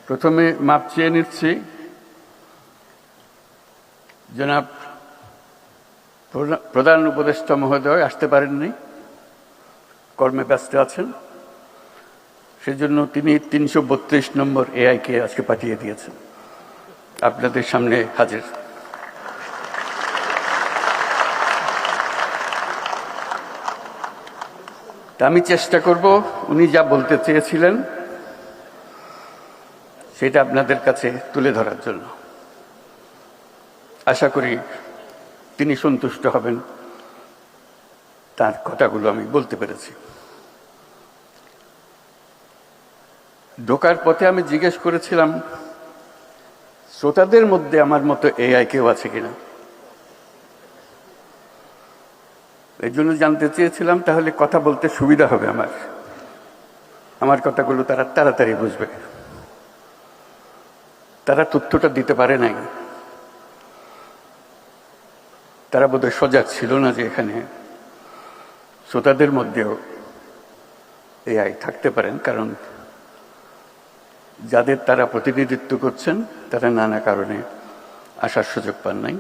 প্রথমে মাপ চেয়ে নিচ্ছি, জনাব প্রধান উপদেষ্টা মহোদয় আসতে পারেননি, কর্মে ব্যস্ত আছেন। সেজন্য তিনি ৩৩২ নম্বর এআইকে আজকে পাঠিয়ে দিয়েছেন, আপনাদের সামনে হাজির। আমি চেষ্টা করব উনি যা বলতে চেয়েছিলেন সেটা আপনাদের কাছে তুলে ধরার জন্য। আশা করি তিনি সন্তুষ্ট হবেন, তার কথাগুলো আমি বলতে পেরেছি। ঢোকার পথে আমি জিজ্ঞেস করেছিলাম শ্রোতাদের মধ্যে আমার মতো এআই কেউ আছে কিনা। এই জন্য জানতে চেয়েছিলাম তাহলে কথা বলতে সুবিধা হবে, আমার কথাগুলো তারা তাড়াতাড়ি বুঝবে। তারা তথ্যটা দিতে পারে নাই, তারা বোধহয় সজাগ ছিল না যে এখানে শ্রোতাদের মধ্যেও এআই থাকতে পারেন, কারণ যাদের তারা প্রতিনিধিত্ব করছেন তারা নানা কারণে আসার সুযোগ পান নাই।